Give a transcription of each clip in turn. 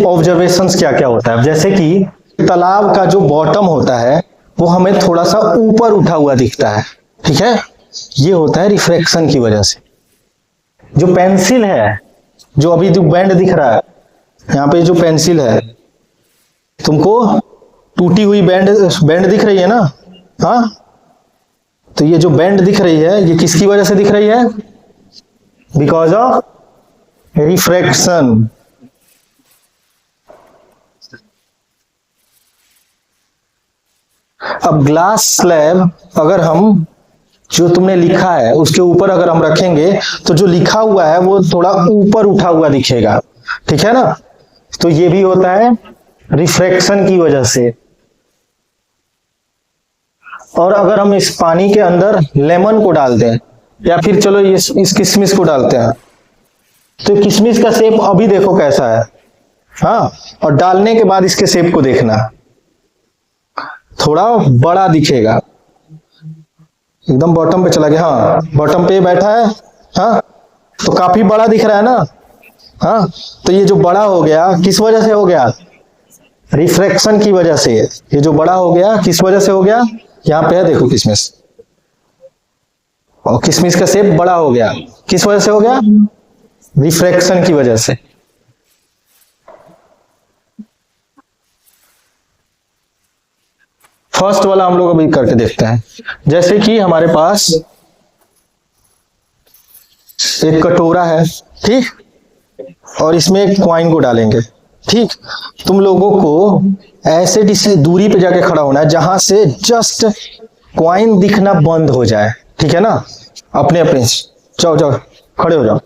Observations क्या क्या होता है। जैसे कि तालाब का जो बॉटम होता है वो हमें थोड़ा सा ऊपर उठा हुआ दिखता है, ठीक है, ये होता है रिफ्रैक्शन की वजह से। जो पेंसिल है, जो अभी जो बैंड दिख रहा है यहाँ पे, जो पेंसिल है, तुमको टूटी हुई बैंड दिख रही है ना, हाँ, तो ये जो बैंड दिख रही है ये किसकी वजह से दिख रही है? Because of refraction. अब ग्लास स्लैब अगर हम जो तुमने लिखा है उसके ऊपर अगर हम रखेंगे तो जो लिखा हुआ है वो थोड़ा ऊपर उठा हुआ दिखेगा, ठीक है ना, तो ये भी होता है रिफ्रैक्शन की वजह से। और अगर हम इस पानी के अंदर लेमन को डाल दें या फिर चलो इस किशमिश को डालते हैं, तो किशमिश का शेप अभी देखो कैसा है, हाँ, और डालने के बाद इसके शेप को देखना, थोड़ा बड़ा दिखेगा, एकदम बॉटम पे चला गया, हाँ बॉटम पे बैठा है, हाँ, तो काफी बड़ा दिख रहा है ना, हाँ, तो ये जो बड़ा हो गया किस वजह से हो गया? रिफ्रैक्शन की वजह से। ये जो बड़ा हो गया किस वजह से हो गया? यहाँ पे है देखो किशमिश, और किशमिश का शेप बड़ा हो गया, किस वजह से हो गया? रिफ्रैक्शन की वजह से। फर्स्ट वाला हम लोग अभी करके देखते हैं। जैसे कि हमारे पास एक कटोरा है, ठीक, और इसमें एक कॉइन को डालेंगे, ठीक, तुम लोगों को ऐसे दूरी पे जाके खड़ा होना है जहां से जस्ट कॉइन दिखना बंद हो जाए, ठीक है ना, अपने अपने जाओ जाओ खड़े हो जाओ,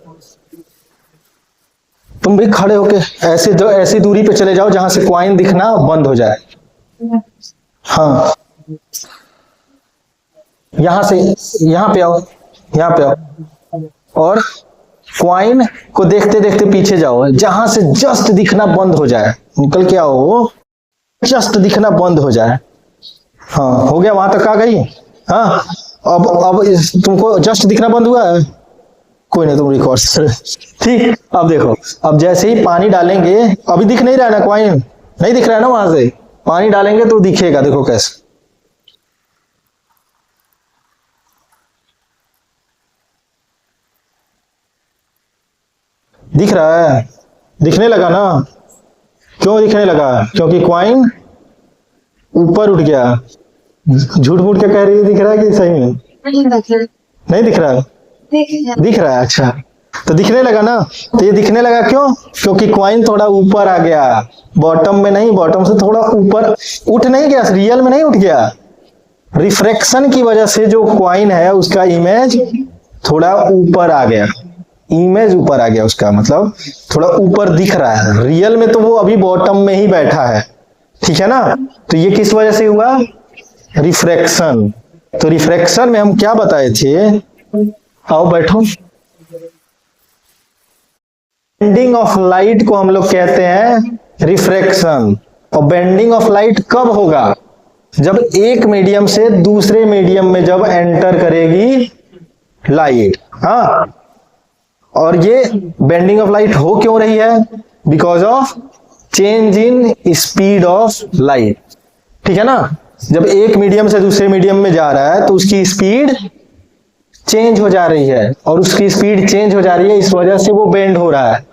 तुम भी खड़े होके ऐसी दूरी पे चले जाओ जहां से कॉइन दिखना बंद हो जाए, हाँ, यहां से यहां पे आओ, यहां पे आओ, और कॉइन को देखते देखते पीछे जाओ जहां से जस्ट दिखना बंद हो जाए, निकल के आओ, जस्ट दिखना बंद हो जाए, हाँ हो गया, वहां तक आ गई, हाँ, अब तुमको जस्ट दिखना बंद हुआ है, कोई नहीं, तुम रिकॉर्ड, ठीक। अब देखो, अब जैसे ही पानी डालेंगे, अभी दिख नहीं रहा है ना कॉइन, नहीं दिख रहा है ना, वहां से पानी डालेंगे तो दिखेगा, देखो कैसे, दिख रहा है, दिखने लगा ना, क्यों दिखने लगा? क्योंकि कॉइन ऊपर उठ गया। झूठ मूठ क्या कह रही है, दिख रहा है कि सही में नहीं दिख रहा है? दिख रहा है, अच्छा, तो दिखने लगा ना, तो ये दिखने लगा क्यों? क्योंकि कॉइन थोड़ा ऊपर आ गया, बॉटम में नहीं, बॉटम से थोड़ा ऊपर उठ नहीं गया, रियल में नहीं उठ गया, रिफ्रैक्शन की वजह से जो कॉइन है उसका इमेज थोड़ा ऊपर आ गया, इमेज ऊपर आ गया उसका, मतलब थोड़ा ऊपर दिख रहा है, रियल में तो वो अभी बॉटम में ही बैठा है, ठीक है ना, तो ये किस वजह से हुआ? रिफ्रैक्शन। तो रिफ्रैक्शन में हम क्या बताए थे, आओ बैठो, बेंडिंग ऑफ लाइट को हम लोग कहते हैं रिफ्रैक्शन। और बेंडिंग ऑफ लाइट कब होगा? जब एक मीडियम से दूसरे मीडियम में जब एंटर करेगी लाइट, हाँ, और ये बेंडिंग ऑफ लाइट हो क्यों रही है? Because of change in speed of light, ठीक है ना, जब एक मीडियम से दूसरे मीडियम में जा रहा है तो उसकी स्पीड चेंज हो जा रही है, और उसकी स्पीड चेंज हो जा रही है, इस वजह से वो बेंड हो रहा है।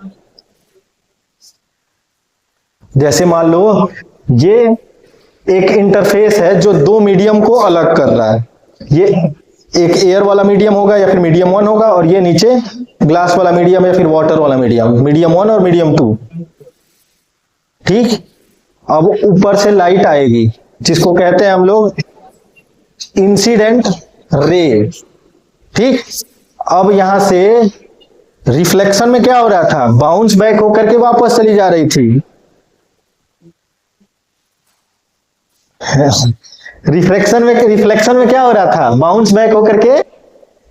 जैसे मान लो ये एक इंटरफेस है जो दो मीडियम को अलग कर रहा है, ये एक एयर वाला मीडियम होगा या फिर मीडियम 1 होगा, और ये नीचे ग्लास वाला मीडियम या फिर वाटर वाला मीडियम, मीडियम 1 और मीडियम 2, ठीक। अब ऊपर से लाइट आएगी जिसको कहते हैं हम लोग इंसिडेंट रे, ठीक। अब यहां से रिफ्लेक्शन में क्या हो रहा था? बाउंस बैक होकर के वापस चली जा रही थी, रिफ्लेक्शन में क्या हो रहा था? बाउंस बैक होकर के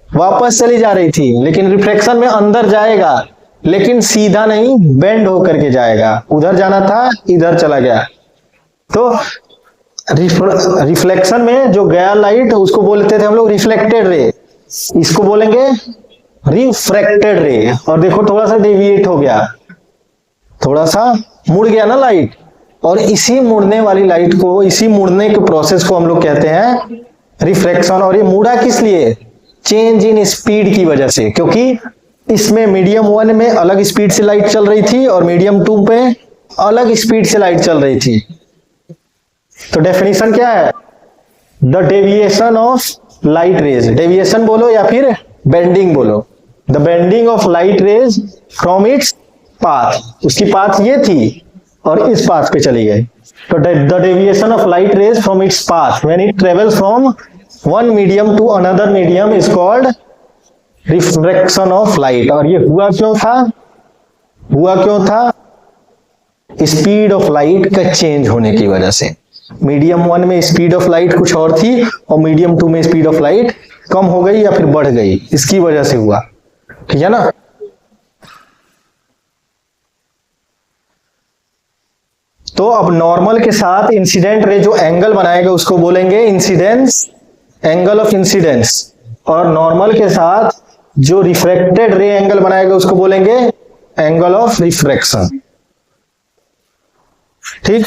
वापस चली जा रही थी, लेकिन रिफ्लेक्शन में अंदर जाएगा, लेकिन सीधा नहीं, बेंड होकर के जाएगा, उधर जाना था इधर चला गया। तो रिफ्लेक्शन में जो गया लाइट उसको बोलते थे हम लोग रिफ्लेक्टेड रे, इसको बोलेंगे रिफ्रैक्टेड रे। और देखो थोड़ा सा डेविएट हो गया, थोड़ा सा मुड़ गया ना लाइट, और इसी मुड़ने वाली लाइट को, इसी मुड़ने के प्रोसेस को हम लोग कहते हैं रिफ्रैक्शन। और ये मुड़ा किस लिए? चेंज इन स्पीड की वजह से, क्योंकि इसमें मीडियम 1 में अलग स्पीड से लाइट चल रही थी और मीडियम 2 पे अलग स्पीड से लाइट चल रही थी। तो डेफिनेशन क्या है? The deviation of light rays, deviation बोलो या फिर बेंडिंग बोलो, the bending of light rays from its path, उसकी पाथ ये थी और इस पाथ पे चली गई। तो the deviation of light rays from its path when it travels from one medium to another medium is called refraction of light. और ये हुआ क्यों था? हुआ क्यों था? स्पीड ऑफ लाइट का चेंज होने की वजह से। मीडियम 1 में स्पीड ऑफ लाइट कुछ और थी और मीडियम 2 में स्पीड ऑफ लाइट कम हो गई या फिर बढ़ गई, इसकी वजह से हुआ। ठीक है ना? तो अब नॉर्मल के साथ इंसिडेंट रे जो एंगल बनाएगा उसको बोलेंगे इंसिडेंस, एंगल ऑफ इंसिडेंस, और नॉर्मल के साथ जो रिफ्रैक्टेड रे एंगल बनाएगा उसको बोलेंगे एंगल ऑफ रिफ्रैक्शन। ठीक।